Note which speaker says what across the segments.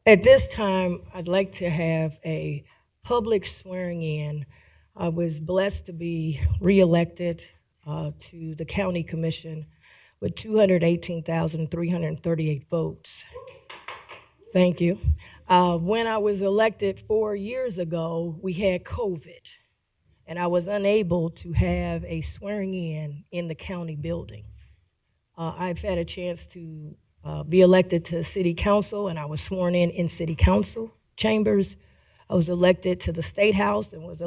Speaker 1: At this time, I'd like to have a public swearing in. I was blessed to be reelected to the county commission with 218,338 votes. Thank you. When I was elected 4 years ago, we had COVID, and I was unable to have a swearing in the county building. I've had a chance to be elected to city council, and I was sworn in city council chambers. I was elected to the state house and was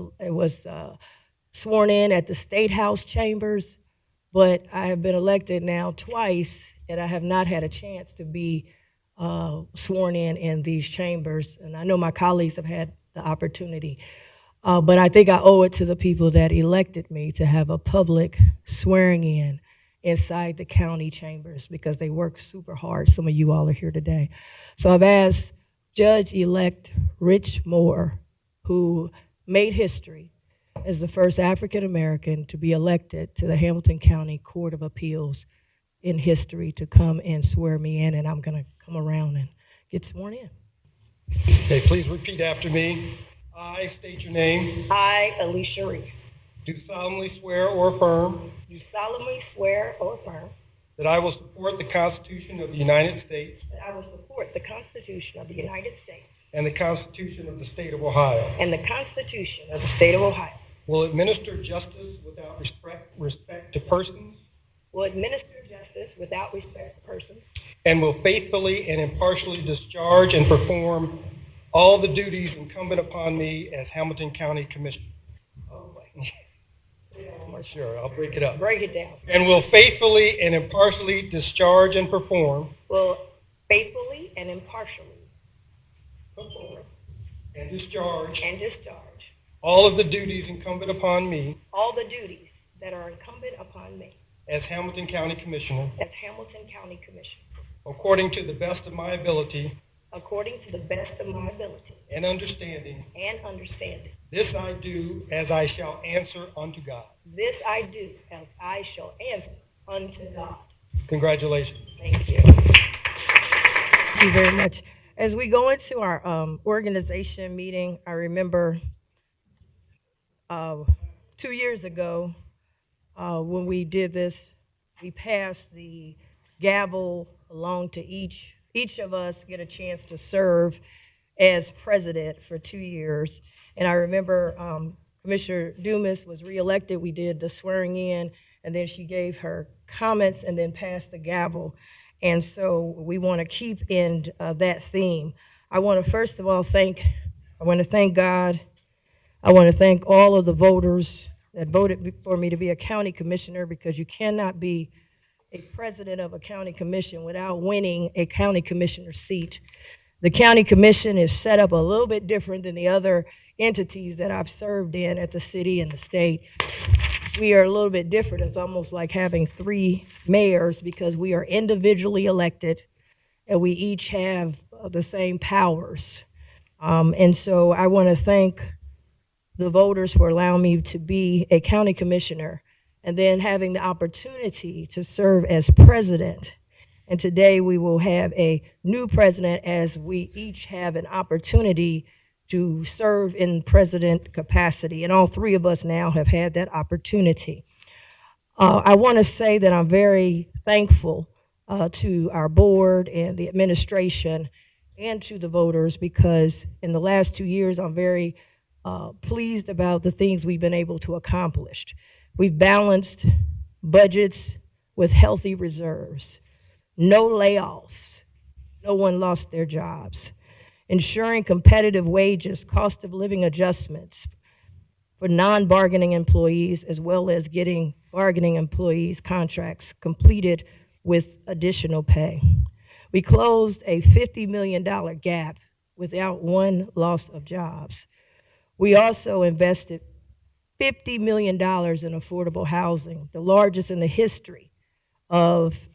Speaker 1: sworn in at the state house chambers. But I have been elected now twice, and I have not had a chance to be sworn in these chambers. And I know my colleagues have had the opportunity. But I think I owe it to the people that elected me to have a public swearing in inside the county chambers, because they work super hard. Some of you all are here today. So I've asked Judge-elect Rich Moore, who made history as the first African-American to be elected to the Hamilton County Court of Appeals in history, to come and swear me in, and I'm gonna come around and get sworn in.
Speaker 2: Okay, please repeat after me. I state your name.
Speaker 1: I, Alicia Reece,
Speaker 2: Do solemnly swear or affirm
Speaker 1: do solemnly swear or affirm
Speaker 2: that I will support the Constitution of the United States
Speaker 1: that I will support the Constitution of the United States
Speaker 2: and the Constitution of the State of Ohio.
Speaker 1: and the Constitution of the State of Ohio,
Speaker 2: Will administer justice without respect to persons,
Speaker 1: will administer justice without respect to persons,
Speaker 2: and will faithfully and impartially discharge and perform all the duties incumbent upon me as Hamilton County Commissioner.
Speaker 1: oh boy,
Speaker 2: Sure, I'll break it up.
Speaker 1: break it down,
Speaker 2: And will faithfully and impartially discharge and perform
Speaker 1: will faithfully and impartially perform
Speaker 2: and discharge
Speaker 1: and discharge
Speaker 2: all of the duties incumbent upon me
Speaker 1: all the duties that are incumbent upon me
Speaker 2: as Hamilton County Commissioner,
Speaker 1: as Hamilton County Commissioner,
Speaker 2: according to the best of my ability
Speaker 1: according to the best of my ability
Speaker 2: and understanding.
Speaker 1: and understanding.
Speaker 2: This I do as I shall answer unto God.
Speaker 1: This I do as I shall answer unto God.
Speaker 2: Congratulations.
Speaker 1: Thank you. Thank you very much. As we go into our organization meeting, I remember 2 years ago when we did this, we passed the gavel along to each of us get a chance to serve as president for 2 years. And I remember Commissioner Dumas was reelected. We did the swearing in, and then she gave her comments and then passed the gavel. And so we want to keep in that theme. I want to first of all thank God. I want to thank all of the voters that voted for me to be a county commissioner, because you cannot be a president of a county commission without winning a county commissioner seat. The county commission is set up a little bit different than the other entities that I've served in at the city and the state. We are a little bit different. It's almost like having 3 mayors, because we are individually elected and we each have the same powers. And so I want to thank the voters for allowing me to be a county commissioner and then having the opportunity to serve as president. And today we will have a new president, as we each have an opportunity to serve in president capacity. And all 3 of us now have had that opportunity. I want to say that I'm very thankful to our board and the administration and to the voters, because in the last 2 years, I'm very pleased about the things we've been able to accomplish. We've balanced budgets with healthy reserves, no layoffs, no one lost their jobs, ensuring competitive wages, cost of living adjustments for non-bargaining employees, as well as getting bargaining employees' contracts completed with additional pay. We closed a $50 million gap without one loss of jobs. We also invested $50 million in affordable housing, the largest in the history of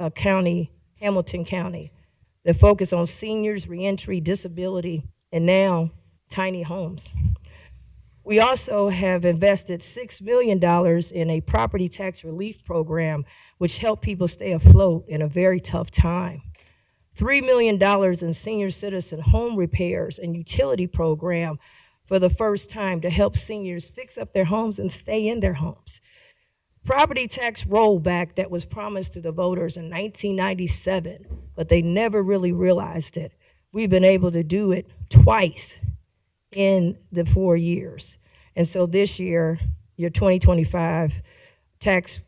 Speaker 1: Hamilton County, that focus on seniors, reentry, disability, and now tiny homes. We also have invested $6 million in a property tax relief program, which helped people stay afloat in a very tough time. $3 million in senior citizen home repairs and utility program for the first time to help seniors fix up their homes and stay in their homes. Property tax rollback that was promised to the voters in 1997, but they never really realized it. We've been able to do it twice in the 4 years. And so this year, your 2025 tax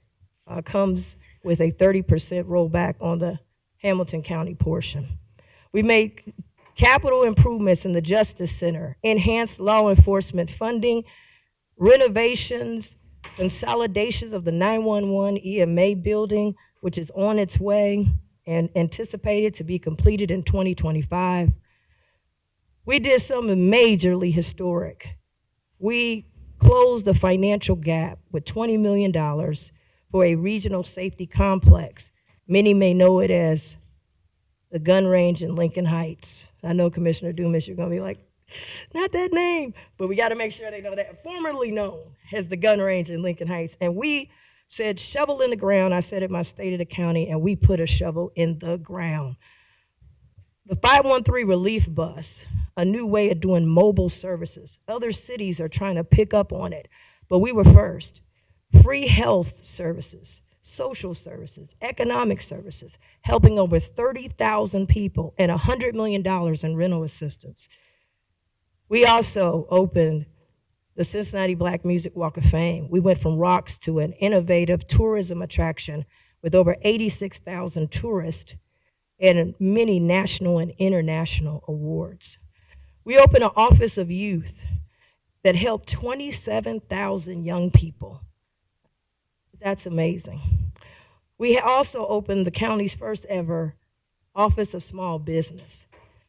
Speaker 1: comes with a 30% rollback on the Hamilton County portion. We made capital improvements in the Justice Center, enhanced law enforcement funding, renovations, consolidations of the 911 EMA building, which is on its way and anticipated to be completed in 2025. We did something majorly historic. We closed the financial gap with $20 million for a regional safety complex. Many may know it as the gun range in Lincoln Heights. I know Commissioner Dumas, you're gonna be like, not that name, but we gotta make sure they know that. Formerly known as the gun range in Lincoln Heights. And we said shovel in the ground. I said it my state of the county, and we put a shovel in the ground. The 513 relief bus, a new way of doing mobile services. Other cities are trying to pick up on it, but we were first. Free health services, social services, economic services, helping over 30,000 people and $100 million in rental assistance. We also opened the Cincinnati Black Music Walk of Fame. We went from rocks to an innovative tourism attraction with over 86,000 tourists and many national and international awards. We opened an Office of Youth that helped 27,000 young people. That's amazing. We also opened the county's first ever Office of Small Business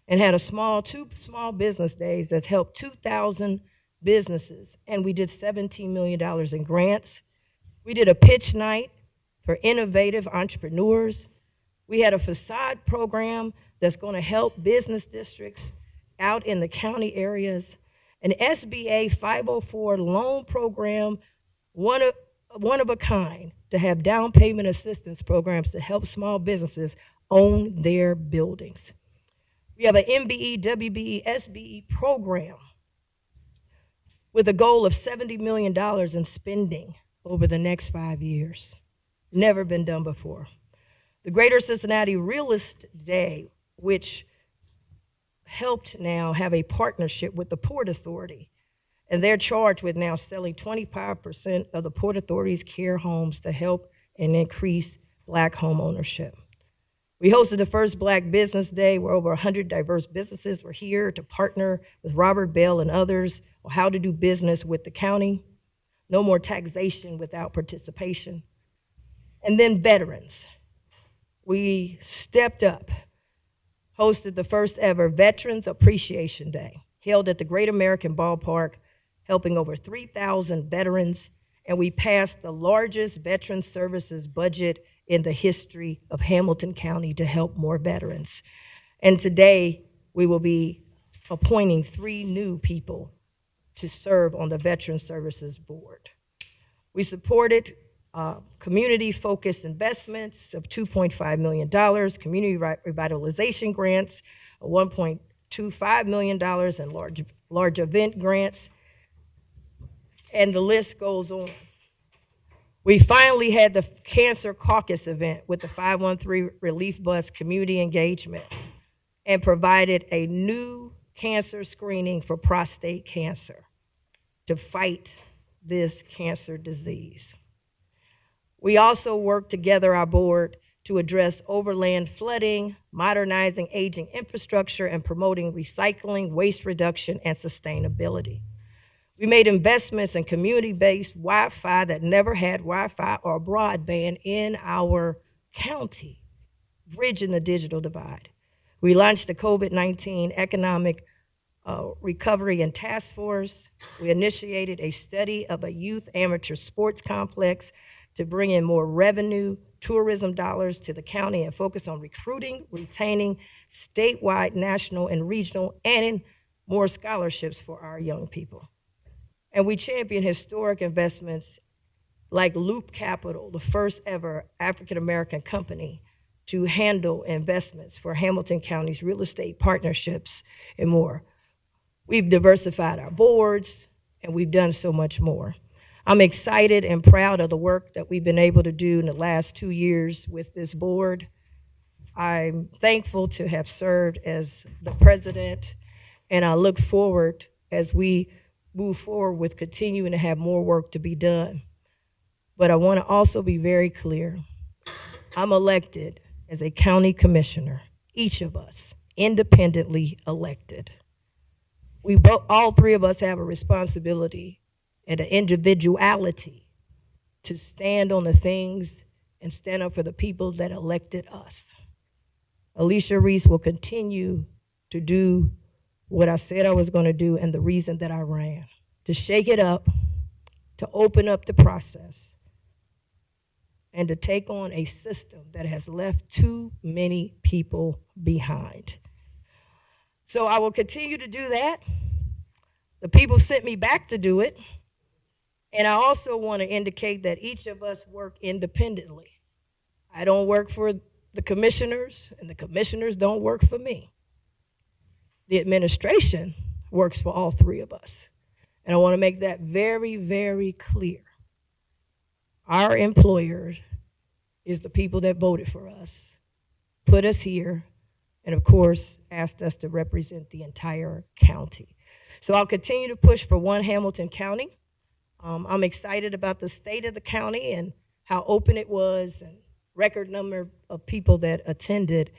Speaker 1: and had two small business days that's helped 2,000 businesses, and we did $17 million in grants. We did a pitch night for innovative entrepreneurs. We had a facade program that's going to help business districts out in the county areas, an SBA 504 loan program, one of a kind, to have down payment assistance programs to help small businesses own their buildings. We have an MBE, WBE, SBE program with a goal of $70 million in spending over the next 5 years. Never been done before. The Greater Cincinnati Realist Day, which helped now have a partnership with the Port Authority, and they're charged with now selling 25% of the Port Authority's care homes to help and increase Black home ownership. We hosted the first Black Business Day where over 100 diverse businesses were here to partner with Robert Bell and others on how to do business with the county. No more taxation without participation. And then veterans. We stepped up, hosted the first ever Veterans Appreciation Day, held at the Great American Ballpark, helping over 3,000 veterans, and we passed the largest veteran services budget in the history of Hamilton County to help more veterans. And today, we will be appointing 3 new people to serve on the Veteran Services Board. We supported community-focused investments of $2.5 million, community revitalization grants, $1.25 million, and large event grants, and the list goes on. We finally had the Cancer Caucus event with the 513 Relief Bus community engagement and provided a new cancer screening for prostate cancer to fight this cancer disease. We also worked together, our board, to address overland flooding, modernizing aging infrastructure, and promoting recycling, waste reduction, and sustainability. We made investments in community-based Wi-Fi that never had Wi-Fi or broadband in our county, bridging the digital divide. We launched the COVID-19 Economic Recovery and Task Force. We initiated a study of a youth amateur sports complex to bring in more revenue, tourism dollars to the county and focus on recruiting, retaining statewide, national, and regional, and more scholarships for our young people. And we champion historic investments like Loop Capital, the first ever African-American company to handle investments for Hamilton County's real estate partnerships and more. We've diversified our boards, and we've done so much more. I'm excited and proud of the work that we've been able to do in the last 2 years with this board. I'm thankful to have served as the president, and I look forward as we move forward with continuing to have more work to be done. But I want to also be very clear. I'm elected as a county commissioner, each of us, independently elected. All three of us have a responsibility and an individuality to stand on the things and stand up for the people that elected us. Alicia Reece will continue to do what I said I was going to do and the reason that I ran, to shake it up, to open up the process, and to take on a system that has left too many people behind. So I will continue to do that. The people sent me back to do it. And I also want to indicate that each of us work independently. I don't work for the commissioners, and the commissioners don't work for me. The administration works for all three of us. And I want to make that very, very clear. Our employers is the people that voted for us, put us here, and of course, asked us to represent the entire county. So I'll continue to push for One Hamilton County. I'm excited about the state of the county and how open it was and record number of people that attended,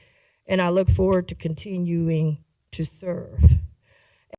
Speaker 1: and I look forward to continuing to serve.